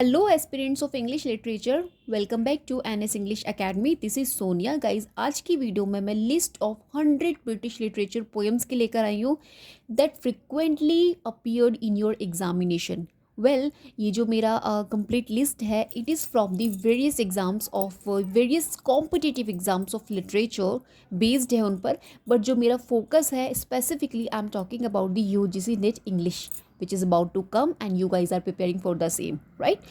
Hello, aspirants of English literature. Welcome back to NS English Academy. This is Sonia guys. आज की video में मैं list of 100 British literature poems की लेकर आई हूँ that frequently appeared in your examination. Well, ये जो मेरा कंप्लीट लिस्ट है, it is from the various exams of various competitive exams of literature, based है उन पर। बट जो मेरा फोकस है specifically, I am talking about the UGC net English which is about to come and you guys are preparing for the same, right?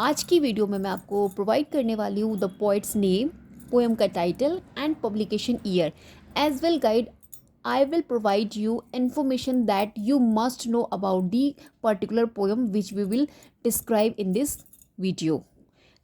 आज की video में मैं आपको प्रोवाइड करने वाली हूँ द पोइट्स नेम, पोएम का title and publication year as well guide. I will provide you information that you must know about the particular poem which we will describe in this video.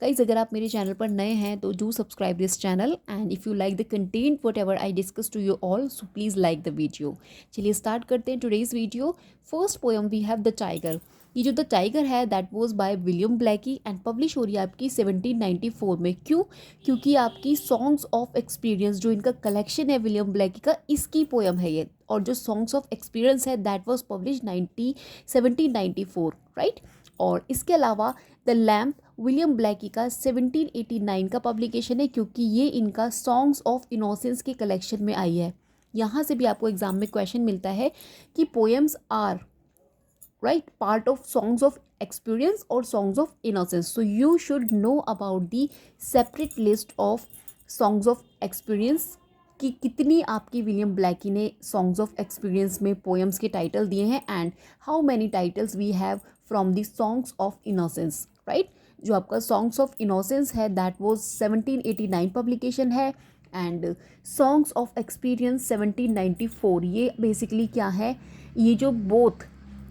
Guys, अगर आप मेरे channel पर नए हैं तो do subscribe this channel and if you like the content whatever I discuss to you all, so please like the video. चलिए start करते हैं today's video. First poem we have the tiger. ये जो the tiger है that was by William Blake and publish हो रही है आपकी 1794 में। क्यों? क्योंकि आपकी सॉन्ग्स ऑफ एक्सपीरियंस जो इनका कलेक्शन है विलियम ब्लैकी का, इसकी पोएम है ये। और जो सॉन्ग्स ऑफ एक्सपीरियंस है दैट वाज पब्लिश 1794, राइट। और इसके अलावा द लैम्प विलियम ब्लैकी का 1789 का पब्लिकेशन है, क्योंकि ये इनका सॉन्ग्स ऑफ इनोसेंस के कलेक्शन में आई है। यहाँ से भी आपको एग्जाम में क्वेश्चन मिलता है कि poems are right part of songs of experience और songs of innocence. So you should know about the separate list of songs of experience कि कितनी आपकी विलियम ब्लैकी ने सॉन्ग्स ऑफ एक्सपीरियंस में पोएम्स के टाइटल दिए हैं and how many titles we have from the songs of innocence, right. जो आपका सॉन्ग्स ऑफ इनोसेंस है दैट वाज 1789 पब्लिकेशन है एंड सॉन्ग्स ऑफ एक्सपीरियंस 1794। ये बेसिकली क्या है, ये जो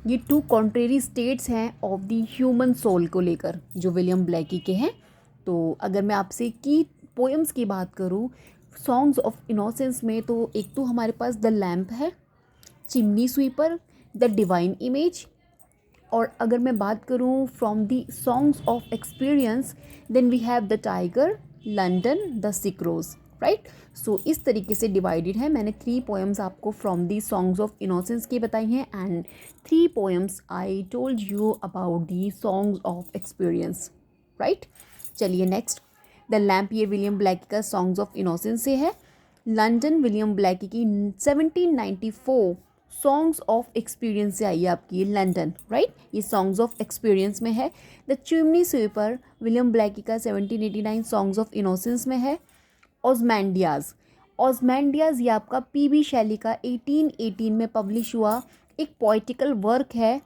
ये टू कॉन्ट्रेरी स्टेट्स हैं ऑफ द ह्यूमन सोल को लेकर जो विलियम ब्लैकी के हैं। तो अगर मैं आपसे की पोएम्स की बात करूँ सॉन्ग्स ऑफ इनोसेंस में, तो एक तो हमारे पास द लैम्प है, chimney sweeper, the divine image. और अगर मैं बात करूँ from the songs of experience then we have the tiger, London, the sick rose, right. So इस तरीके से डिवाइडेड है। मैंने 3 पोएम्स आपको from the songs of innocence की बताई हैं and 3 poems I told you about the songs of experience, right. चलिए नेक्स्ट, द लैम्प ये विलियम ब्लैकी का सॉन्ग्स ऑफ इनोसेंस से है। लंदन विलियम ब्लैकी की 1794 सॉन्ग्स ऑफ एक्सपीरियंस से आई है आपकी लंदन, राइट। ये सॉन्ग्स ऑफ एक्सपीरियंस में है। The chimney sweeper William Blackie का 1789 सॉन्ग्स ऑफ इनोसेंस में है। ऑजमैंडियाज, ऑजमैंडियाज ये आपका पीबी शैली का 1818 में पब्लिश हुआ एक पोइटिकल वर्क है।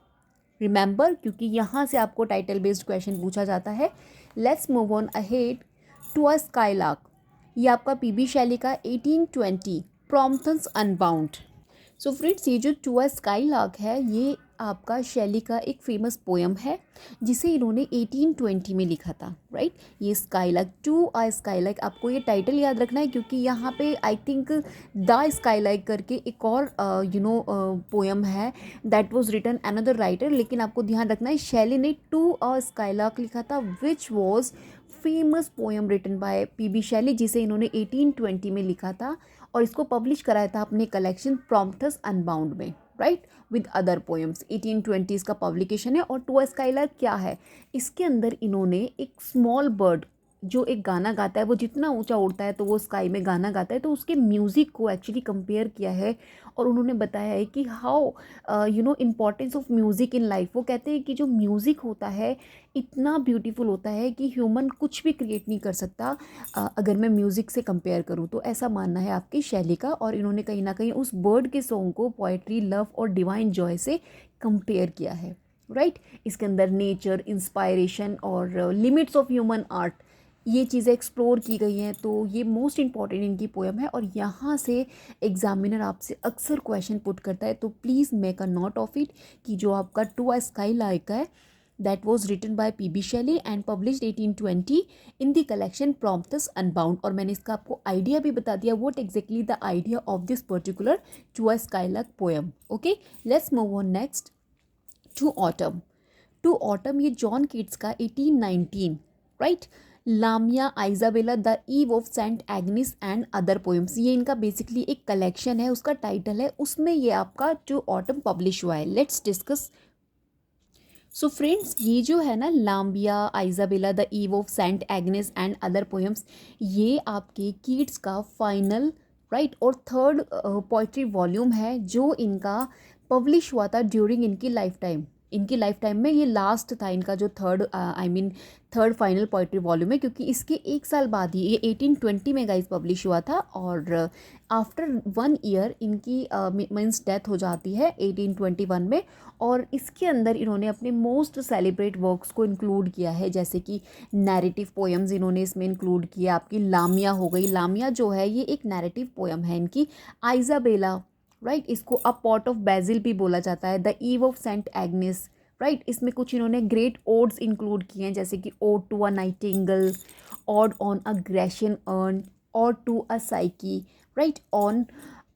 रिमेंबर, क्योंकि यहाँ से आपको टाइटल बेस्ड क्वेश्चन पूछा जाता है। Let's move on ahead to a skylark. ये आपका पीबी शैली का 1820 प्रॉम्पटन्स अनबाउंड। सो फ्रेंड्स, ये जो टू अ स्काईलार्क है ये आपका शैली का एक फेमस पोएम है जिसे इन्होंने 1820 में लिखा था, राइट। ये स्काईलार्क, टू अ स्काईलार्क, आपको ये टाइटल याद रखना है क्योंकि यहाँ पे आई थिंक द स्काईलार्क करके एक और पोएम है that was written another writer, लेकिन आपको ध्यान रखना है शैली ने टू अ स्काईलार्क लिखा था which was famous poem written by PB Shelley, जिसे इन्होंने 1820 में लिखा था और इसको पब्लिश कराया था अपने कलेक्शन प्रॉम्प्टस अनबाउंड में, राइट, विद अदर पोएम्स। 1820 का पब्लिकेशन है। और टू अ स्काईलार्क क्या है, इसके अंदर इन्होंने एक स्मॉल बर्ड जो एक गाना गाता है, वो जितना ऊंचा उड़ता है तो वो स्काई में गाना गाता है, तो उसके म्यूज़िक को एक्चुअली कंपेयर किया है और उन्होंने बताया है कि how importance of music in life. वो कहते हैं कि जो म्यूज़िक होता है इतना ब्यूटीफुल होता है कि ह्यूमन कुछ भी क्रिएट नहीं कर सकता अगर मैं म्यूज़िक से कंपेयर करूँ तो, ऐसा मानना है आपकी शैली का। और इन्होंने कहीं ना कहीं उस बर्ड के सॉन्ग को पोएट्री, लव और डिवाइन जॉय से कंपेयर किया है, राइट। इसके अंदर नेचर, इंस्पायरेशन और लिमिट्स ऑफ ह्यूमन आर्ट, ये चीज़ें एक्सप्लोर की गई हैं। तो ये मोस्ट इंपॉर्टेंट इनकी पोएम है और यहाँ से एग्जामिनर आपसे अक्सर क्वेश्चन पुट करता है, तो please make a note of it कि जो आपका टू अ स्काईलार्क है that was written by P.B. Shelley and published 1820 in the collection Promptus Unbound। और मैंने इसका आपको आइडिया भी बता दिया what exactly the idea of this particular To a Skylark poem। Okay, let's move on next to Autumn। To Autumn ये John Keats का 1819, right. Lamia Isabella, the eve of Saint Agnes and other poems, ये इनका basically एक collection है, उसका title है, उसमें ये आपका टू ऑटम पब्लिश हुआ है। लेट्स डिस्कस सो फ्रेंड्स, ये जो है ना Lamia, Isabella, the eve of Saint Agnes and other poems, ये आपके कीट्स का फाइनल राइट और थर्ड पोइट्री वॉल्यूम है जो इनका पब्लिश हुआ था ड्यूरिंग इनकी लाइफ टाइम में ये लास्ट था इनका जो थर्ड फाइनल पोइट्री वॉल्यूम है, क्योंकि इसके एक साल बाद ही ये 1820 में गाइस पब्लिश हुआ था और आफ्टर 1 ईयर इनकी मीन्स डेथ हो जाती है 1821 में। और इसके अंदर इन्होंने अपने मोस्ट सेलिब्रेट वर्क्स को इंक्लूड किया है, जैसे कि नैरेटिव पोएम्स इन्होंने इसमें इंक्लूड किया। आपकी लामिया हो गई, लामिया जो है ये एक नैरेटिव पोएम है इनकी। आइजाबेला राइट, इसको अ पॉट ऑफ बेजिल भी बोला जाता है। The eve of Saint Agnes right, इसमें कुछ इन्होंने ग्रेट ओड्स इंक्लूड किए हैं, जैसे कि ode to a nightingale, ode on a Grecian urn, ode to a Psyche right, on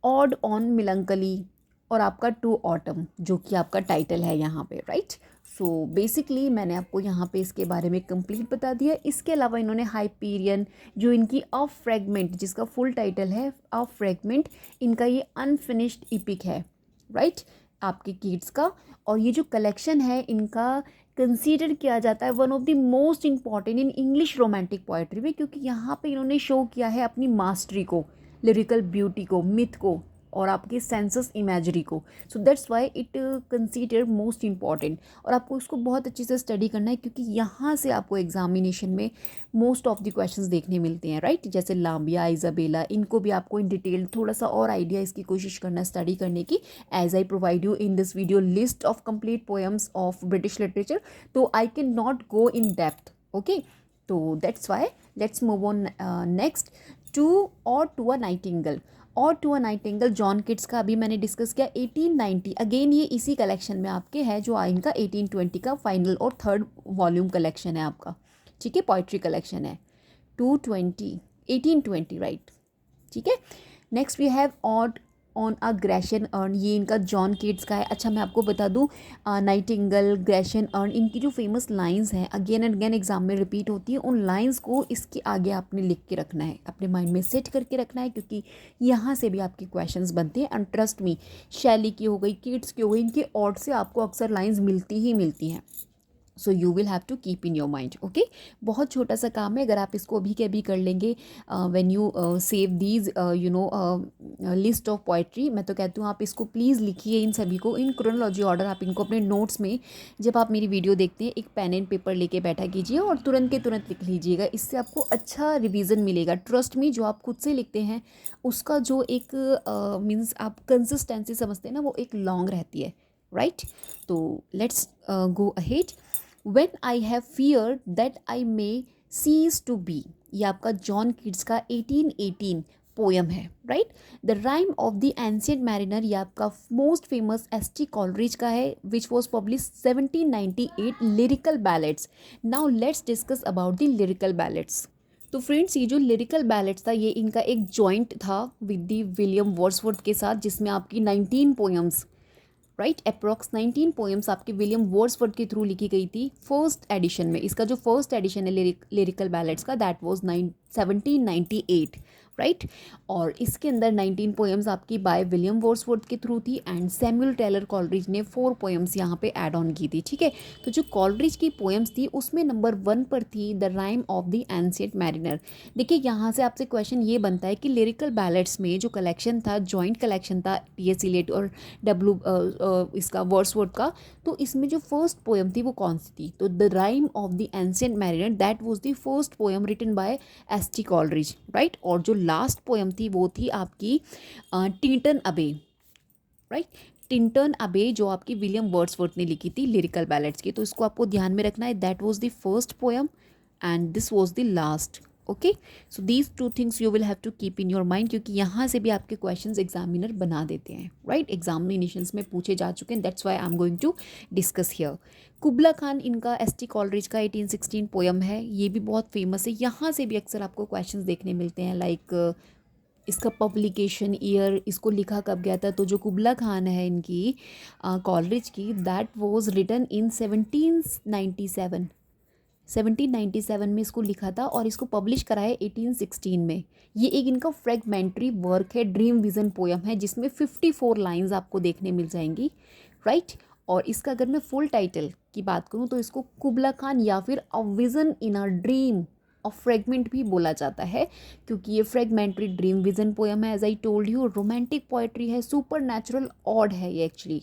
ode on melancholy, और आपका टू ऑटम जो कि आपका टाइटल है यहाँ पे राइट। सो बेसिकली मैंने आपको यहाँ पे इसके बारे में कंप्लीट बता दिया। इसके अलावा इन्होंने हाइपीरियन जो इनकी अ फ्रेगमेंट, जिसका फुल टाइटल है अ फ्रेगमेंट, इनका ये अनफिनिश्ड इपिक है राइट आपके कीट्स का। और ये जो कलेक्शन है इनका कंसीडर किया जाता है one of the most important in English romantic poetry में, क्योंकि यहाँ पे इन्होंने शो किया है अपनी मास्टरी को, लिरिकल ब्यूटी को, मिथ को और आपके सेंसस इमेजरी को। सो that's why it consider most important. और आपको इसको बहुत अच्छे से स्टडी करना है, क्योंकि यहाँ से आपको एग्जामिनेशन में मोस्ट ऑफ द क्वेश्चंस देखने मिलते हैं राइट। जैसे लाम्बिया, आइजाबेला, इनको भी आपको इन डिटेल थोड़ा सा और आइडिया इसकी कोशिश करना स्टडी करने की, as I provide you in this video list of complete poems of British literature. तो I can not go in depth okay. तो that's why let's move on next to ode to a nightingale. Ode to a nightingale John Keats का अभी मैंने discuss किया 1890। Again ये इसी collection में आपके है जो इनका 1820 का फाइनल और थर्ड वॉल्यूम कलेक्शन है आपका, ठीक है, पोइट्री कलेक्शन है 220 1820 राइट, ठीक है। Next we have ode on a Grecian urn, ये इनका जॉन किट्स का है। अच्छा मैं आपको बता दूं, नाइटिंगल, ग्रेशन अर्न, इनकी जो फेमस लाइंस हैं अगेन एंड अगेन एग्जाम में रिपीट होती है, उन लाइंस को इसके आगे आपने लिख के रखना है, अपने माइंड में सेट करके रखना है, क्योंकि यहाँ से भी आपके क्वेश्चंस बनते हैं। एंड ट्रस्ट मी, शैली की हो गई, किट्स की हो गई, इनके ऑड से आपको अक्सर लाइंस मिलती ही मिलती हैं। So you will have to keep in your mind okay. बहुत छोटा सा काम है, अगर आप इसको अभी के अभी कर लेंगे when you save these list of poetry, मैं तो कहती हूँ आप इसको प्लीज़ लिखिए इन सभी को इन क्रोनोलॉजी ऑर्डर। आप इनको अपने नोट्स में जब आप मेरी वीडियो देखते हैं एक पेन एंड पेपर लेके बैठा कीजिए और तुरंत के तुरंत लिख लीजिएगा, इससे आपको अच्छा रिवीजन मिलेगा। ट्रस्ट मी, जो आप खुद से लिखते हैं उसका जो एक मीन्स आप कंसिस्टेंसी समझते हैं ना, वो एक लॉन्ग रहती है राइट। तो let's go ahead. When I have feared that I may cease to be, ये आपका जॉन किट्स का 1818 पोएम है right. The rime of the ancient mariner, ये आपका मोस्ट फेमस एस.टी. कॉलरिज का है, which was publish 1798 lyrical ballads. Now let's discuss about the lyrical ballads. तो friends, ये जो लिरिकल बैलेट्स था ये इनका एक जॉइंट था विद द विलियम वर्ड्सवर्थ के साथ, जिसमें आपकी 19 पोएम्स राइट अप्रॉक्स 19 पोएम्स आपके विलियम वर्ड्सवर्थ के थ्रू लिखी गई थी फर्स्ट एडिशन में। इसका जो फर्स्ट एडिशन है लिरिकल बैलेट्स का, दैट वाज 1798 राइट। और इसके अंदर 19 पोएम्स आपकी बाय विलियम वर्ड्सवर्थ के थ्रू थी एंड सैमुअल टेलर कॉलरिज ने 4 पोएम्स यहाँ पे ऐड ऑन की थी, ठीक है। तो जो कॉलरिज की पोएम्स थी उसमें नंबर 1 पर थी the rime of the ancient mariner. देखिए यहाँ से आपसे क्वेश्चन ये बनता है कि लिरिकल बैलेट्स में जो कलेक्शन था, जॉइंट कलेक्शन था टी.एस. इलियट और इसका वर्ड्सवर्थ का, तो इसमें जो फर्स्ट पोएम थी वो कौन सी थी? तो the rime of the ancient mariner, that was the first poem written by ST. Coleridge right. और जो लास्ट पोएम थी वो थी आपकी टिंटन अबे राइट। टिंटन अबे जो आपकी विलियम वर्ड्सवर्थ ने लिखी थी लिरिकल बैलेट्स की, तो इसको आपको ध्यान में रखना है। That was the first poem and this was the last okay. So these 2 things you will have to keep in your mind, क्योंकि यहाँ से भी आपके क्वेश्चंस एग्जामिनर बना देते हैं राइट। एग्जामिनेशंस में पूछे जा चुके हैं, that's why I am going to discuss here. Kubla Khan इनका एस.टी. कॉलरिज का 1816 पोएम है, ये भी बहुत फेमस है। यहाँ से भी अक्सर आपको क्वेश्चंस देखने मिलते हैं, लाइक इसका पब्लिकेशन ईयर, इसको लिखा कब गया था। तो जो कुबला खान है इनकी कॉलरिज की, दैट वाज रिटन इन 1797 में इसको लिखा था और इसको पब्लिश करा है 1816 में। ये एक इनका फ्रेगमेंट्री वर्क है, ड्रीम विजन पोएम है, जिसमें 54 लाइंस आपको देखने मिल जाएंगी राइट। और इसका अगर मैं फुल टाइटल की बात करूँ तो इसको कुबला खान या फिर a vision in a dream और फ्रेगमेंट भी बोला जाता है, क्योंकि ये फ्रेगमेंट्री ड्रीम विजन पोयम है, as I told you, romantic poetry है, सुपर नेचुरल ऑड है ये एक्चुअली।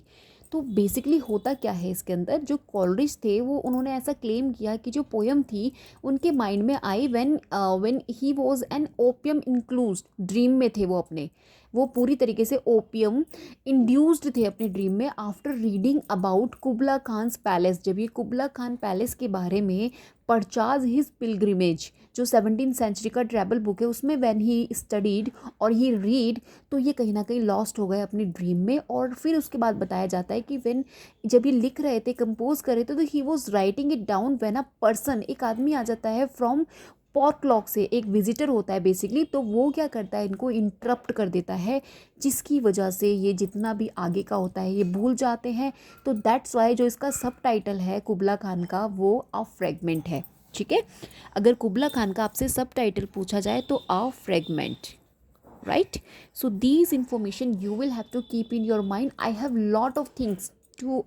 तो बेसिकली होता क्या है इसके अंदर, जो कॉलरिज थे वो उन्होंने ऐसा क्लेम किया कि जो पोयम थी उनके माइंड में आई when he was an opium included, dream में थे वो अपने, वो पूरी तरीके से ओपियम इंड्यूस्ड थे अपने ड्रीम में after reading about Kubla Khan's palace. जब ये कुबला खान पैलेस के बारे में परचाज हिज पिलग्रिमेज, जो 17th सेंचुरी का ट्रैवल बुक है, उसमें व्हेन ही स्टडीड और ही रीड, तो ये कहीं ना कहीं लॉस्ट हो गए अपनी ड्रीम में। और फिर उसके बाद बताया जाता है कि व्हेन, जब ये लिख रहे थे, कंपोज कर रहे थे, तो he was writing it down when a person, एक आदमी आ जाता है फ्रॉम पॉट लॉक से, एक विजिटर होता है बेसिकली, तो वो क्या करता है, इनको इंटरप्ट कर देता है, जिसकी वजह से ये जितना भी आगे का होता है ये भूल जाते हैं। तो दैट्स वाई जो इसका सब टाइटल है कुबला खान का, वो अ फ्रेगमेंट है। ठीक है, अगर कुबला खान का आपसे सब टाइटल पूछा जाए तो अ fragment, right? So these information you will have to keep in your mind. I have lot of things to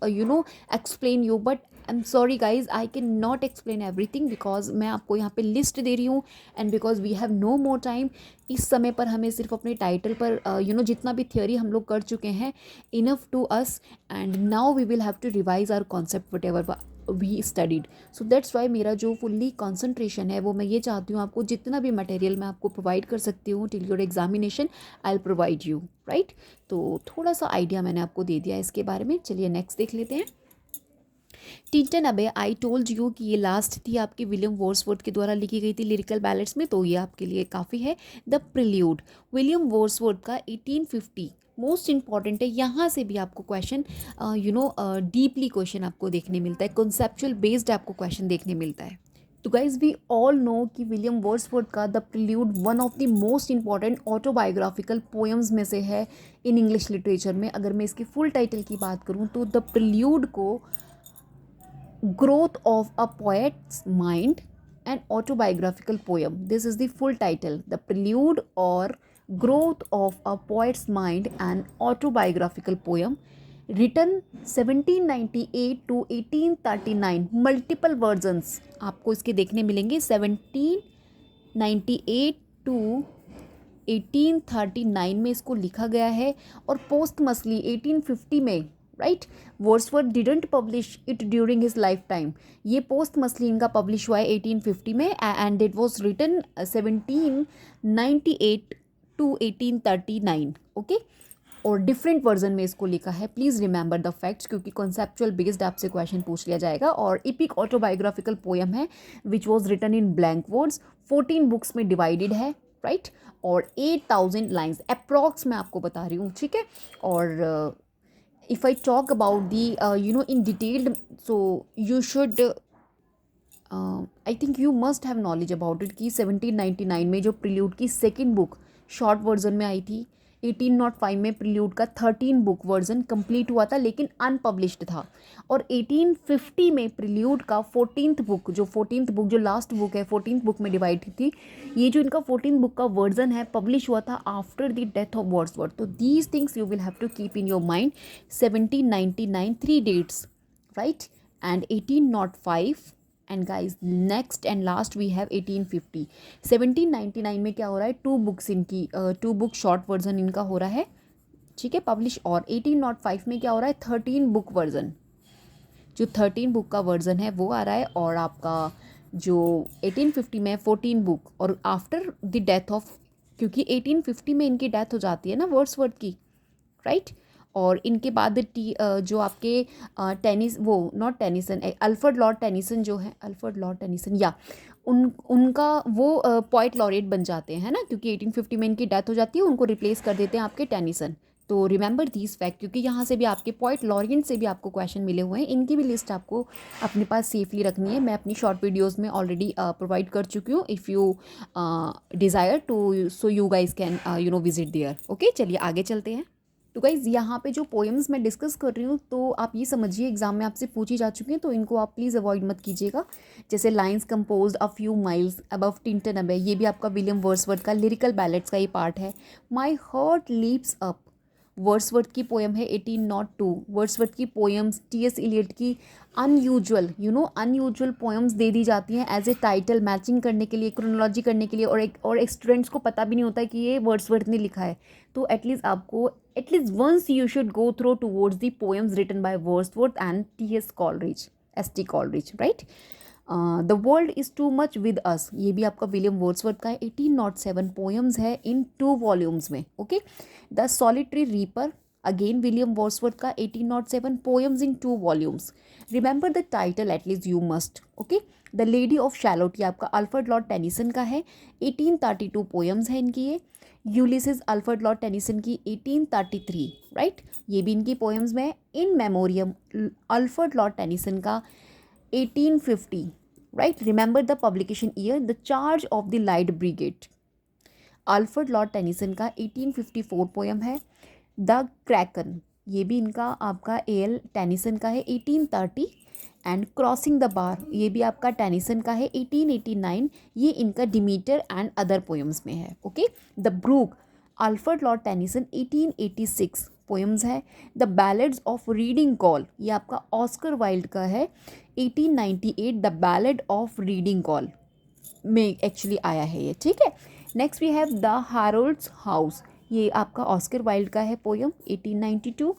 explain you, but I'm sorry guys, I cannot explain everything because मैं आपको यहाँ पे list दे रही हूँ, and because we have no more time, इस समय पर हमें सिर्फ अपने टाइटल पर जितना भी थियोरी हम लोग कर चुके हैं, enough to us, and now we will have to revise our concept whatever we studied. So that's why मेरा जो फुल्ली कॉन्सेंट्रेशन है वो मैं ये चाहती हूँ, आपको जितना भी मटेरियल मैं आपको प्रोवाइड कर सकती हूँ till your examination, I will provide you, right. तो थोड़ा सा आइडिया मैंने आपको दे दिया इसके बारे में। चलिए नेक्स्ट देख लेते हैं। टिंटन अबे, आई टोल्ड यू कि ये लास्ट थी आपकी विलियम वर्ड्सवर्थ के द्वारा लिखी गई थी लिरिकल बैलेट्स में, तो ये आपके लिए काफ़ी है। द प्रिल्यूड, विलियम वर्ड्सवर्थ का 1850, मोस्ट इंपॉर्टेंट है, यहाँ से भी आपको क्वेश्चन डीपली क्वेश्चन आपको देखने मिलता है, कॉन्सेप्चुअल बेस्ड आपको क्वेश्चन देखने मिलता है। तो गाइज वी ऑल नो कि विलियम वर्ड्सवर्थ का the prelude one of the most important autobiographical poems में से है इन इंग्लिश लिटरेचर में। अगर मैं इसकी फुल टाइटल की बात करूँ तो द प्रिल्यूड को growth of a poet's mind, an autobiographical poem, this is the full title, the prelude or growth of a poet's mind, an autobiographical poem, written 1798 to 1839, multiple versions आपको इसके देखने मिलेंगे, 1798 to 1839 में इसको लिखा गया है, और पोस्टमसली 1850 में, right, Wordsworth didn't publish it during his lifetime, ये पोस्टमसली इनका पब्लिश हुआ है 1850 में, and it was written 1798 to 1839, okay. और डिफरेंट वर्जन में इसको लिखा है, प्लीज़ रिमेंबर द फैक्ट्स, क्योंकि कॉन्सेप्चुअल बेस्ड आपसे क्वेश्चन पूछ लिया जाएगा। और इपिक ऑटोबायोग्राफिकल पोएम है which was written in blank words, 14 books में डिवाइडेड है, राइट, और 8000 लाइन्स अप्रॉक्स मैं आपको बता रही हूँ, ठीक है। और if I talk about the in detailed, so you should I think you must have knowledge about it कि 1799 में जो प्रिल्यूड की सेकेंड बुक शॉर्ट वर्जन में आई थी, 1805 में प्रिल्यूड का 13 बुक वर्जन कंप्लीट हुआ था लेकिन अनपब्लिश्ड था, और 1850 में प्रिल्यूड का 14th बुक, जो 14th बुक जो लास्ट बुक है 14th बुक में डिवाइड थी, ये जो इनका 14th बुक का वर्जन है पब्लिश हुआ था after the death of Wordsworth. तो these things you will have to keep in your mind. 1799 3 dates, right, and 1805, and guys next and last we have 1850। 1799 में क्या हो रहा है, 2 बुक्स इनकी 2 बुक शॉर्ट वर्जन इनका हो रहा है, ठीक है, पब्लिश। और 1805 में क्या हो रहा है, 13 बुक वर्जन, जो 13 बुक का वर्जन है वो आ रहा है, और आपका जो 1850 में 14 बुक, और आफ्टर द डेथ ऑफ, क्योंकि 1850 में इनकी डेथ हो जाती है ना वर्ड्सवर्थ की, राइट। और इनके बाद जो आपके टेनिस, वो not Tennyson, Alfred Lord Tennyson जो है, अल्फ्रेड लॉर्ड टेनिसन, या उनका वो पोइट लॉरेट बन जाते हैं ना, क्योंकि 1850 में इनकी डेथ हो जाती है, उनको रिप्लेस कर देते हैं आपके टेनिसन। तो रिमेंबर दिस फैक्ट, क्योंकि यहाँ से भी आपके पोइट लॉरेंट से भी आपको क्वेश्चन मिले हुए हैं, इनकी भी लिस्ट आपको अपने पास सेफली रखनी है। मैं अपनी शॉर्ट वीडियोस में ऑलरेडी प्रोवाइड कर चुकी हूँ, if you desire to, so you guys can visit there, okay. चलिए आगे चलते हैं। तो गाइज़ यहाँ पे जो पोएम्स मैं डिस्कस कर रही हूँ, तो आप ये समझिए एग्जाम में आपसे पूछी जा चुकी हैं, तो इनको आप प्लीज़ अवॉइड मत कीजिएगा। जैसे lines composed a few miles above Tintern अबे, ये भी आपका विलियम वर्ड्सवर्थ का लिरिकल बैलेट्स का ही पार्ट है। My heart leaps up Wordsworth की पोएम है 1802। वर्ड्सवर्थ की पोएम्स, टी.एस. इलियट की अनयूजुअल अनयूजुअल पोएम्स दे दी जाती हैं एज ए टाइटल, मैचिंग करने के लिए, क्रोनोलॉजी करने के लिए, और एक स्टूडेंट्स को पता भी नहीं होता है कि ये वर्ड्सवर्थ ने लिखा है। तो एटलीस्ट आपको at least once you should go through towards the poems written by Wordsworth and TS. Coleridge, ST. Coleridge, right. The world is too much with us, ये भी आपका विलियम वर्ड्सवर्थ का है। 1807 पोएम्स है इन 2 वॉल्यूम्स में। Okay. The solitary reaper, again William Wordsworth का 1807 poems in 2 volumes. Remember the title at least you must. Okay. The lady of shallot, ये आपका अल्फ्रेड लॉर्ड टेनिसन का है। 1832 पोएम्स है इनकी ये। यूलिसिस, अल्फ्रेड लॉर्ड टेनिसन की 1833, राइट, ये भी इनकी पोएम्स में है। इन मेमोरियम, अल्फ्रेड लॉर्ड टेनिसन का 1850, right? Remember the publication year, The Charge of the Light Brigade, Alfred Lord Tennyson का 1854 पोएम है। द क्रैकन, ये भी इनका आपका ए.एल. टेनिसन का है 1830। एंड क्रॉसिंग द बार, ये भी आपका टेनिसन का है 1889, ये इनका डिमीटर एंड अदर पोएम्स में है। Okay. The brook, Alfred Lord Tennyson 1886 poems है। The ballads of Reading call, ये आपका ऑस्कर वाइल्ड का है 1898। The ballad of Reading call में एक्चुअली आया है ये, ठीक है। Next we have the Harold's house, ये आपका ऑस्कर वाइल्ड का है पोएम 1892।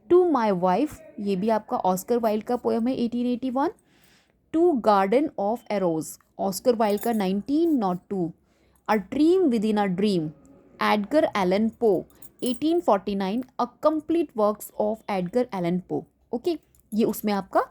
टू माई वाइफ, ये भी आपका ऑस्कर वाइल्ड का पोएम है 1881। To garden of Eros, Oscar Wilde का 1902। A dream within a dream, Edgar Allan Poe 1849। A complete works of Edgar Allan Poe. Okay, ये उसमें आपका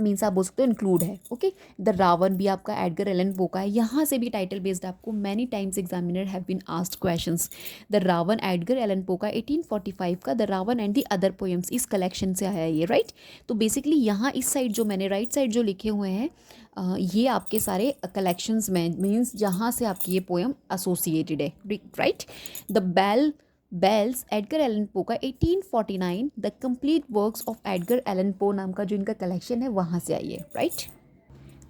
मीन्स आप बोल सकते हो इंक्लूड है। ओके। द रावण भी आपका एडगर एलन पो का है। यहाँ से भी टाइटल बेस्ड आपको many times examiner have been asked questions. The raven, Edgar Allan Poe का 1845 का। The raven and the other poems, इस कलेक्शन से आया है ये, राइट। तो बेसिकली यहाँ इस साइड जो मैंने राइट साइड जो लिखे हुए हैं ये आपके सारे कलेक्शंस में मीन्स जहाँ से आपकी ये पोएम एसोसिएटेड है, right. The bells, Edgar Allan Poe का 1849। The complete works of Edgar Allan Poe नाम का जो इनका कलेक्शन है वहाँ से आई है, right.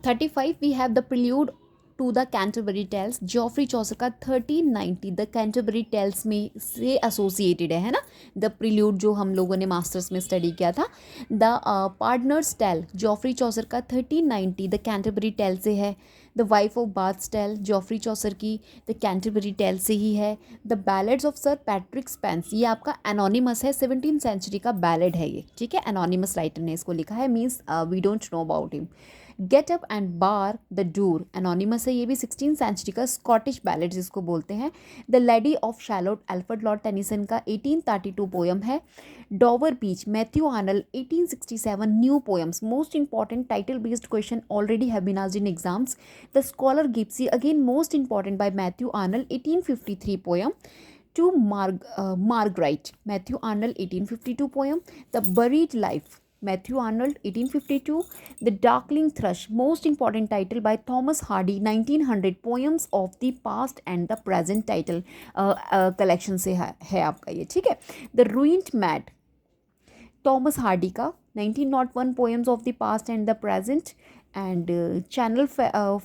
35 we have the prelude to the Canterbury tales, Geoffrey Chaucer का 1390। द कैंटरबरी टेल्स में से एसोसिएटेड है ना, द प्रिल्यूड जो हम लोगों ने मास्टर्स में स्टडी किया था। The pardoner's tale, Geoffrey Chaucer का 1390, द कैंटरबरी टेल से है। The wife of Bath's tale, Geoffrey Chaucer की, द कैंटरबरी टेल से ही है। The ballads of Sir Patrick Spens, ये आपका एनोनिमस है, 17th सेंचुरी का बैलेड है ये, ठीक है। एनोनिमस राइटर ने इसको लिखा है, means we don't know about him. Get up and bar the door, anonymous है, ये भी 16th सेंचुरी का स्कॉटिश बैलेड जिसको बोलते हैं। The lady of Shalott, Alfred Lord Tennyson का 1832 पोएम है। Dover beach, Matthew Arnold 1867 new poems. Most important title based question already have been asked in exams. The scholar gipsy, again most important by Matthew Arnold 1853 poem. To Marguerite, Matthew Arnold 1852 poem. The buried life, Matthew Arnold 1852. The Darkling Thrush, most important title by Thomas Hardy 1900, poems of the past and the present title collection से है आपका ये, ठीक है। The Ruined Mad, Thomas Hardy का 1901, poems of the past and the present, and Channel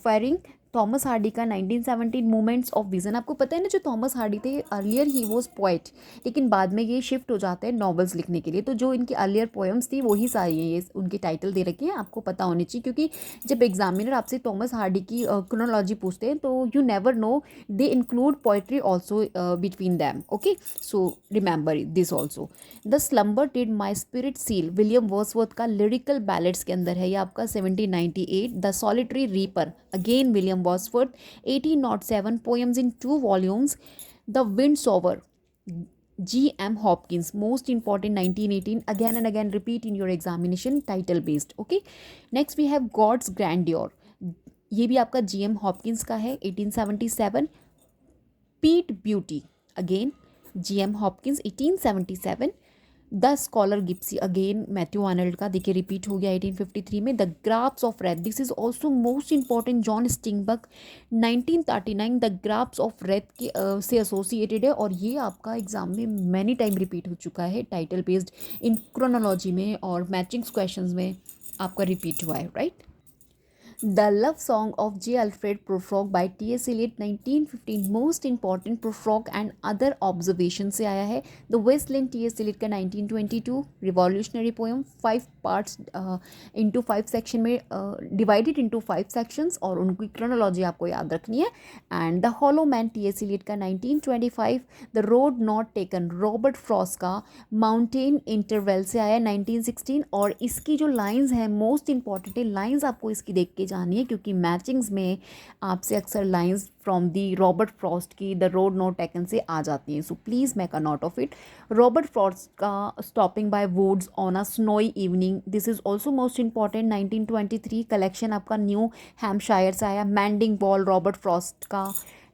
Faring, Thomas Hardy का 1917 moments of vision. आपको पता है ना, जो थॉमस हार्डी थे अर्लियर ही वॉज पोएट, लेकिन बाद में ये शिफ्ट हो जाते हैं नॉवेल्स लिखने के लिए। तो जो इनकी अर्लियर पोएम्स थी वही सारी हैं, ये उनकी टाइटल दे रखी है, आपको पता होनी चाहिए। क्योंकि जब एग्जामिनर आपसे थॉमस हार्डी की क्रोनोलॉजी पूछते हैं तो you never know, they include poetry also between them. Okay, so remember this also. The slumber did my spirit seal, William Wordsworth का लिरिकल बैलेड्स के अंदर है, ये आपका 1798। The solitary reaper, again William Wordsworth 1807, poems in 2 volumes. The Windsower, G.M. Hopkins, most important 1918, again and again repeat in your examination, title based. Okay, next we have God's Grandeur, ये भी आपका G.M. Hopkins का है 1877. Pete Beauty, again G.M. Hopkins 1877. The scholar gipsy, again Matthew Arnold का, देखिए repeat हो गया 1853 में। The grapes of wrath, this is also most important, John Steinbeck 1939। The grapes of wrath से एसोसिएटेड है, और ये आपका एग्जाम में मैनी टाइम रिपीट हो चुका है, टाइटल बेस्ड इन क्रोनोलॉजी में और मैचिंग्स क्वेश्चंस में आपका रिपीट हुआ है, right. The love song of J Alfred Prufrock by T S. Eliot 1915 most important Prufrock and other observation से आया है। The waste land T S. एलियट का 1922 revolutionary poem 5 parts into 5 section में डिवाइडेड इंटू 5 सेक्शंस और उनकी क्रोनोलॉजी आपको याद रखनी है। And the hollow man T S. Eliot का 1925 the road not taken Robert Frost का माउंटेन इंटरवल से आया 1916। और इसकी जो लाइंस हैं मोस्ट इंपॉर्टेंट है, लाइंस आपको इसकी देख के जानी है क्योंकि मैचिंग्स में आपसे अक्सर lines from the Robert Frost की द रोड नॉट टेकन से आ जाती हैं। So please make a note of it. Robert Frost का stopping by woods on a snowy evening, this is also most important. 1923 collection आपका New Hampshire से आया। Mending wall Robert Frost का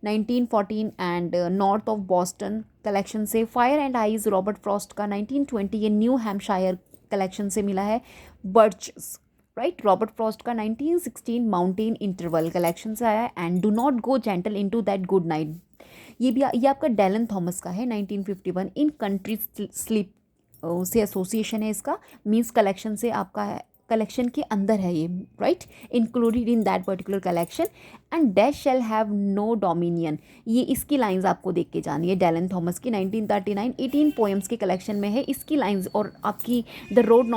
1914 and north of Boston collection से। Fire and ice Robert Frost का 1920 ये new Hampshire collection से मिला है। बर्चेस राइट रॉबर्ट फ्रॉस्ट का 1916 माउंटेन इंटरवल कलेक्शन से आया है। And do not go gentle into that good night, ये आपका डेलन थॉमस का है 1951। इन कंट्री स्लीप से एसोसिएशन है इसका, मीन्स कलेक्शन से आपका है, कलेक्शन के अंदर है ये, right, included in that particular collection. And death shall have no dominion, ये इसकी लाइंस आपको देख के जानी है। डेलन थॉमस की 1939 18 पोएम्स के कलेक्शन में है इसकी लाइंस। और आपकी the road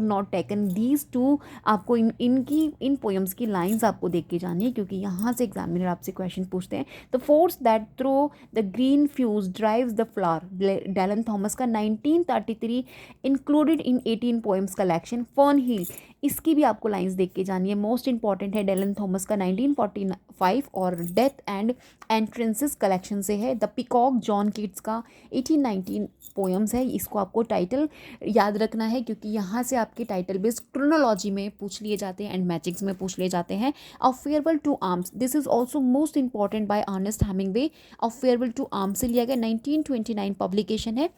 not taken, these two आपको इन पोएम्स की लाइंस आपको देख के जानी है क्योंकि यहाँ से एग्जामिनर आपसे क्वेश्चन पूछते हैं। The force that through the green fuse drives the flower, Dylan Thomas का 1933 included in 18 poems collection. Fern hill, इसकी भी आपको लाइंस देख के जानी है, मोस्ट इंपॉर्टेंट है। डेलन थॉमस का 1945 और डेथ एंड एंट्रेंसेस कलेक्शन से है। द पिकॉक जॉन कीट्स का 1819 पोएम्स है। इसको आपको टाइटल याद रखना है क्योंकि यहाँ से आपके टाइटल बेस्ड क्रोनोलॉजी में पूछ लिए जाते हैं एंड मैचिंग्स में पूछ लिए जाते हैं। A farewell to arms, this is also most important by Ernest Hemingway. A farewell to arms से लिया गया 1929 पब्लिकेशन है।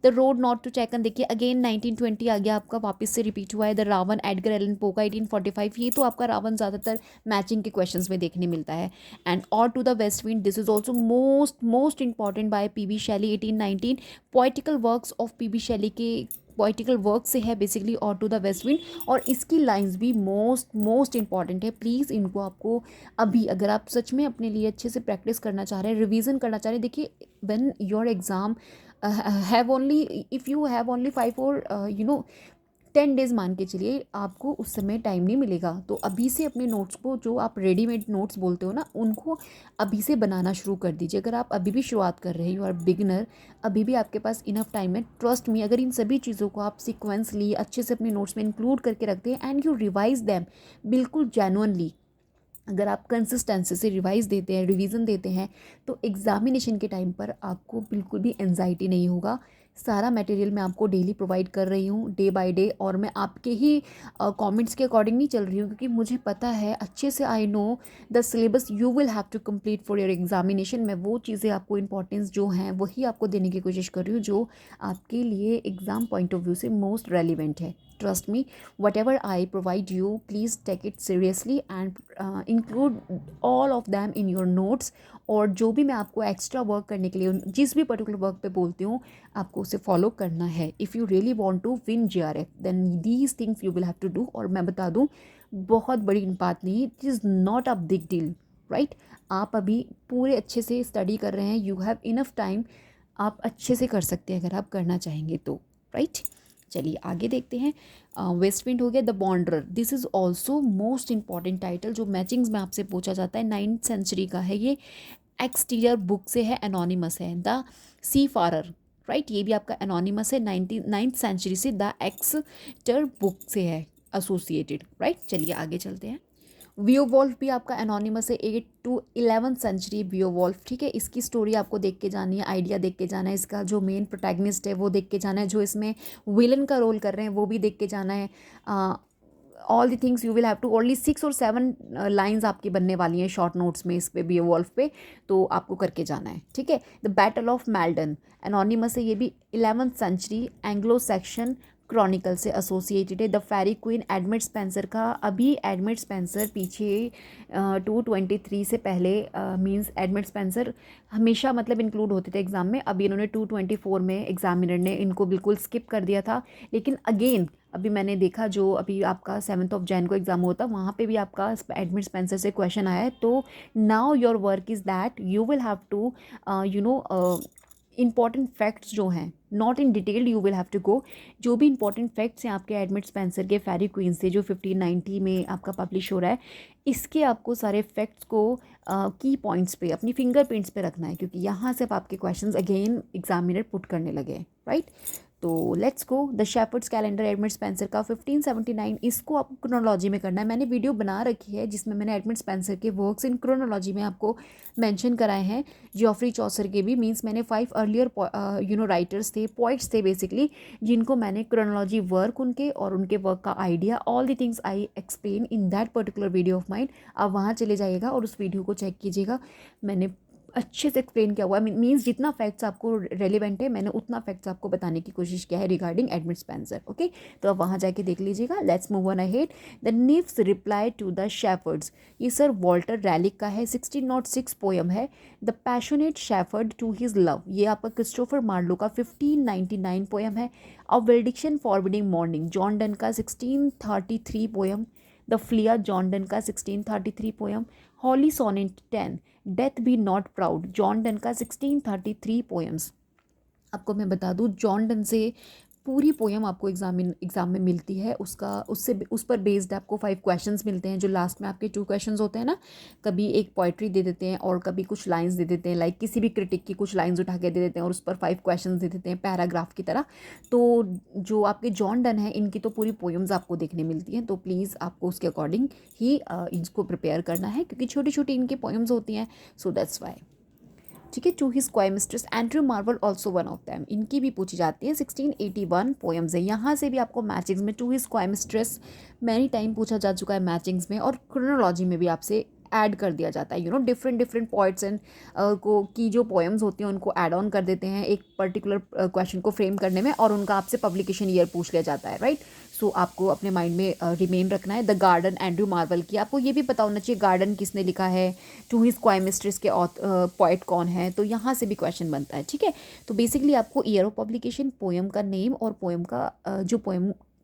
The road not to taken, देखिए अगेन 1920 आ गया आपका, वापस से रिपीट हुआ है। The raven Edgar Allan Poe का 1845, ये तो आपका रावण ज़्यादातर मैचिंग के क्वेश्चंस में देखने मिलता है। And ode to the west wind, this is also most important by P B Shelley 1819। Poetical works of P B Shelley के पोइटिकल वर्क से है बेसिकली और टू द वेस्ट विंड। और इसकी लाइंस भी मोस्ट इंपॉर्टेंट है। Please इनको आपको अभी, अगर आप सच में अपने लिए अच्छे से प्रैक्टिस करना चाह रहे हैं, रिवीजन करना चाह रहे हैं, देखिए when your exam have only, if you have only 5 और 10 डेज़ मान के चलिए, आपको उस समय टाइम नहीं मिलेगा। तो अभी से अपने नोट्स को, जो आप रेडीमेड नोट्स बोलते हो ना, उनको अभी से बनाना शुरू कर दीजिए। अगर आप अभी भी शुरुआत कर रहे हैं, यू आर बिगिनर, अभी भी आपके पास इनफ टाइम है। ट्रस्ट मी, अगर इन सभी चीज़ों को आप सीक्वेंसली अच्छे से अपने नोट्स में इंक्लूड करके रखते हैं एंड यू रिवाइज दैम बिल्कुल जेन्युइनली, अगर आप कंसिस्टेंसी से रिवाइज देते हैं, रिवीजन देते हैं, तो एग्जामिनेशन के टाइम पर आपको बिल्कुल भी एंजाइटी नहीं होगा। सारा मटेरियल मैं आपको डेली प्रोवाइड कर रही हूँ, डे बाय डे, और मैं आपके ही कमेंट्स के अकॉर्डिंग नहीं चल रही हूँ क्योंकि मुझे पता है अच्छे से, I know the syllabus you will have to complete for your examination. मैं वो चीज़ें आपको इंपॉर्टेंस जो हैं वही आपको देने की कोशिश कर रही हूँ जो आपके लिए एग्ज़ाम पॉइंट ऑफ व्यू से मोस्ट रेलिवेंट है। Trust me, whatever I provide you, please take it seriously and include all of them in your notes। और जो भी मैं आपको एक्स्ट्रा वर्क करने के लिए, जिस भी पर्टिकुलर वर्क पे बोलती हूँ, आपको उसे फॉलो करना है। If you really want to win JRF, then these things you will have to do. और मैं बता दूँ, बहुत बड़ी बात नहीं, it is not a big deal, right. आप अभी पूरे अच्छे से स्टडी कर रहे हैं, यू हैव इनफ टाइम, आप अच्छे से कर सकते हैं अगर आप करना चाहेंगे तो, राइट। चलिए आगे देखते हैं। वेस्ट विंड हो गया। The wanderer, this is also most important title जो मैचिंग्स में आपसे पूछा जाता है। 9th सेंचुरी का है ये, एक्सटीरियर बुक से है, एनोनिमस है। द सी फारर, राइट, ये भी आपका एनोनिमस है, 9th सेंचुरी से द एक्सटर बुक से है एसोसिएटेड, राइट। चलिए आगे चलते हैं। वियोवॉल्फ भी आपका एनोनिमस है, 8 to 11th सेंचुरी वियोवॉल्फ, ठीक है। इसकी स्टोरी आपको देख के जानी है, आइडिया देख के जाना है, इसका जो मेन प्रोटैगनिस्ट है वो देख के जाना है, जो इसमें विलन का रोल कर रहे हैं वो भी देख के जाना है। All the things you will have to, only 6 और 7 लाइंस आपकी बनने वाली हैं शॉर्ट नोट्स में इस पे वियोवॉल्फ पे, तो आपको करके जाना है, ठीक है। The battle of Maldon anonymous है, ये भी 11th century Anglo Saxon chronicle से एसोसिएटेड है। The fairy queen Edmund Spenser का, अभी एडमिट स्पेंसर पीछे 223 से पहले मींस एडमिट स्पेंसर हमेशा मतलब इंक्लूड होते थे एग्ज़ाम में, अभी इन्होंने 224 में एग्जामिनर ने इनको बिल्कुल स्किप कर दिया था। लेकिन अगेन अभी मैंने देखा जो अभी आपका 7 जनवरी को एग्ज़ाम होता वहाँ पे भी आपका एडमिट स्पेंसर से क्वेश्चन आया है। तो now your work is that you will have to important facts जो हैं, not in detail, you will have to go, जो भी इंपॉर्टेंट फैक्ट्स हैं आपके एडमिट स्पेंसर के फेरी क्वीन से जो 1590 में आपका पब्लिश हो रहा है, इसके आपको सारे फैक्ट्स को की पॉइंट्स पे अपनी फिंगर प्रिंट्स पे रखना है, क्योंकि यहाँ से अब आपके क्वेश्चंस अगेन एग्जामिनर पुट करने लगे हैं, राइट। तो let's go. The shepherd's calendar admit Spenser का 1579, इसको आपको क्रोनोलॉजी में करना है। मैंने वीडियो बना रखी है जिसमें मैंने एडमिट स्पेंसर के वर्क्स इन क्रोनोलॉजी में आपको मेंशन कराए हैं, जॉफरी चौसर के भी, मींस मैंने 5 अर्लियर राइटर्स थे, पोइट्स थे बेसिकली, जिनको मैंने क्रोनोलॉजी वर्क उनके और उनके वर्क का idea, all the things I explain in that particular video of mind. आप वहाँ चले जाइएगा और उस वीडियो को चेक कीजिएगा, मैंने अच्छे से एक्सप्लेन किया हुआ है। मीन्स जितना फैक्ट्स आपको रेलिवेंट है मैंने उतना फैक्ट्स आपको बताने की कोशिश किया है रिगार्डिंग एडमिट स्पेंसर, ओके। तो आप वहाँ जाके देख लीजिएगा। Let's move on ahead. The nymph's reply to the shepherd's, ये सर वॉल्टर रैलिक का है, 1606 पोयम है। The passionate shepherd to his love, ये आपका क्रिस्टोफर मार्लो का 1599 पोयम है। A valediction forbidding mourning, John Donne का 1633 poem. The flea, John Donne का 1633 poem. Holy sonnet 10, death be not proud, John Donne का 1633 पोएम्स। आपको मैं बता दूँ जॉन डन से पूरी पोएम आपको एग्ज़ाम में मिलती है, उस पर बेस्ड आपको 5 क्वेश्चंस मिलते हैं, जो लास्ट में आपके 2 क्वेश्चंस होते हैं ना, कभी एक पोइट्री दे देते हैं और कभी कुछ लाइंस दे देते हैं, लाइक किसी भी क्रिटिक की कुछ लाइंस उठा के दे देते हैं और उस पर 5 क्वेश्चंस दे देते हैं पैराग्राफ की तरह। तो जो आपके जॉन डन है इनकी तो पूरी पोएम्स आपको देखने मिलती हैं, तो प्लीज़ आपको उसके अकॉर्डिंग ही इसको प्रिपेयर करना है, क्योंकि छोटी छोटी इनकी पोएम्स होती हैं, सो दैट्स वाई, ठीक है। To his coy mistress Andrew Marvell also one of them, इनकी भी पूछी जाती है। 1681 पोएम्स है, यहाँ से भी आपको मैचिंग्स में to his coy mistress many time पूछा जा चुका है मैचिंग्स में, और क्रोनोलॉजी में भी आपसे ऐड कर दिया जाता है, डिफरेंट डिफरेंट पॉइंट्स एंड को की जो पोएम्स होती हैं उनको ऐड ऑन कर देते हैं एक पर्टिकुलर क्वेश्चन को फ्रेम करने में, और उनका आपसे पब्लिकेशन ईयर पूछ लिया जाता है, राइट। सो आपको अपने माइंड में रिमेन रखना है। द गार्डन एंड्रू मार्वल की, आपको ये भी पता होना चाहिए गार्डन किसने लिखा है, टू हिज क्वाई मिस्ट्रेस के पोइट कौन है, तो यहाँ से भी क्वेश्चन बनता है, ठीक है। तो बेसिकली आपको ईयर ऑफ पब्लिकेशन, पोएम का नेम और पोएम का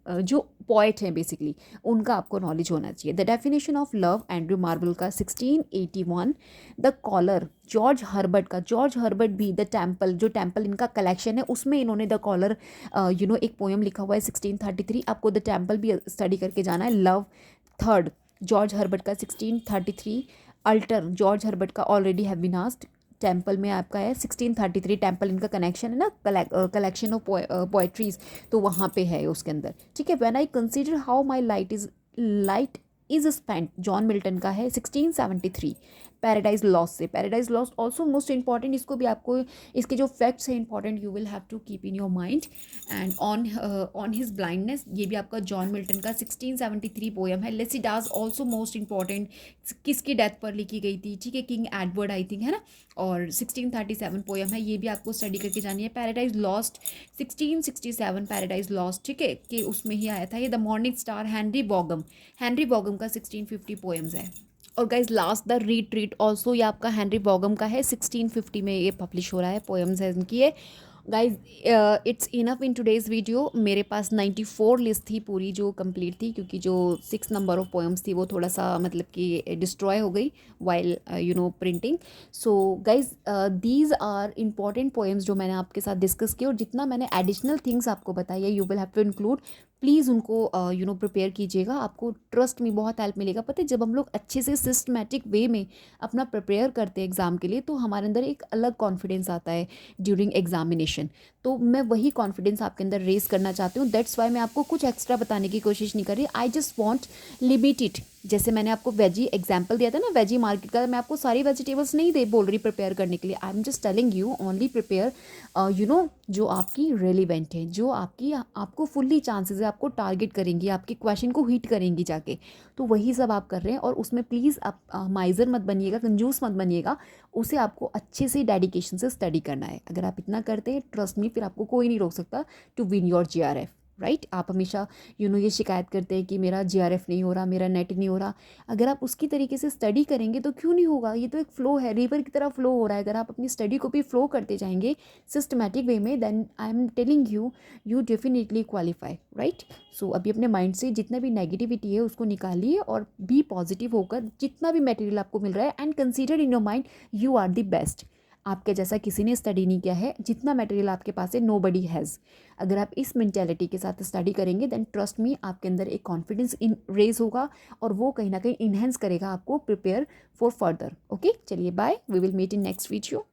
जो पोइट हैं बेसिकली उनका आपको नॉलेज होना चाहिए। The definition of love Andrew Marvel का 1681। द कॉलर जॉर्ज हर्बर्ट का, जॉर्ज हर्बर्ट भी द टेम्पल, जो टेम्पल इनका कलेक्शन है उसमें इन्होंने द कॉलर एक पोएम लिखा हुआ है 1633, आपको द टेम्पल भी स्टडी करके जाना है। लव थर्ड जॉर्ज हर्बर्ट का 1633। अल्टर जॉर्ज हर्बर्ट का already have been asked, temple में आपका है 1633, टेम्पल इनका कनेक्शन है ना, कलेक्शन ऑफ पोएट्रीज, तो वहाँ पे है उसके अंदर, ठीक है। When I consider how my light is spent, John Milton का है 1673। पैराडाइज लॉस्ट से, paradise lost also most important, इसको भी आपको इसके जो फैक्ट्स हैं important, you will have to keep in your mind. And on his blindness, ये भी आपका जॉन मिल्टन का 1673 पोएम है। लेसिडास ऑल्सो मोस्ट इंपॉर्टेंट, किसकी डेथ पर लिखी गई थी, ठीक है, किंग एडवर्ड आई थिंक है ना, और 1637 पोएम है, ये भी आपको स्टडी करके जानी है। पैराडाइज लॉस्ट 1667, पैराडाइज लॉस्ट, ठीक है, कि उसमें ही आया था ये। द मॉर्निंग स्टार हेनरी बॉगम का 1650 पोएम्स है। और guys last the retreat also, ये आपका हेनरी बॉगम का है, 1650 में ये पब्लिश हो रहा है, पोएम्स है इनकी है। Guys it's enough in today's video. मेरे पास 94 लिस्ट थी पूरी जो कंप्लीट थी, क्योंकि जो 6 नंबर ऑफ पोएम्स थी वो थोड़ा सा मतलब कि डिस्ट्रॉय हो गई while printing. So guys these are important poems जो मैंने आपके साथ डिस्कस किए, और जितना मैंने एडिशनल थिंग्स आपको बताई है you will have to include. Please उनको प्रिपेयर कीजिएगा, आपको ट्रस्ट में बहुत हेल्प मिलेगा। पता है जब हम लोग अच्छे से सिस्टमेटिक वे में अपना प्रिपेयर करते हैं एग्ज़ाम के लिए, तो हमारे अंदर एक अलग कॉन्फिडेंस आता है ड्यूरिंग एग्जामिनेशन। तो मैं वही कॉन्फिडेंस आपके अंदर रेस करना चाहती हूँ, दैट्स वाई मैं आपको कुछ एक्स्ट्रा बताने की कोशिश नहीं कर रही। I just want limit it. जैसे मैंने आपको वेजी एग्जाम्पल दिया था ना, वेजी मार्केट का, मैं आपको सारी वेजिटेबल्स नहीं बोल रही प्रिपेयर करने के लिए। I am just telling you only prepare जो आपकी रेलिवेंट है, जो आपको फुल्ली चांसेस है, आपको टारगेट करेंगी, आपके क्वेश्चन को हिट करेंगी जाके, तो वही सब आप कर रहे हैं। और उसमें प्लीज़ आप माइजर मत बनिएगा, कंजूस मत बनिएगा, उसे आपको अच्छे से डेडिकेशन से स्टडी करना है। अगर आप इतना करते हैं, ट्रस्ट मी, फिर आपको कोई नहीं रोक सकता to win your GRF। Right. आप हमेशा ये शिकायत करते हैं कि मेरा जीआरएफ नहीं हो रहा, मेरा नेट नहीं हो रहा। अगर आप उसकी तरीके से स्टडी करेंगे तो क्यों नहीं होगा? ये तो एक फ़्लो है, रिवर की तरह फ़्लो हो रहा है। अगर आप अपनी स्टडी को भी फ़्लो करते जाएंगे सिस्टमैटिक वे में, then I am telling you, you definitely qualify, right. So अभी अपने माइंड से जितना भी नेगेटिविटी है उसको निकालिए और बी पॉजिटिव होकर जितना भी मटेरियल आपको मिल रहा है, and consider in your mind you are the best. आपके जैसा किसी ने स्टडी नहीं किया है, जितना मटेरियल आपके पास है नो बडी हैज़। अगर आप इस मेंटेलिटी के साथ स्टडी करेंगे देन ट्रस्ट मी, आपके अंदर एक कॉन्फिडेंस इन रेज होगा और वो कहीं ना कहीं इन्हेंस करेगा आपको प्रिपेयर फॉर फर्दर। ओके, चलिए bye, we will meet in next video.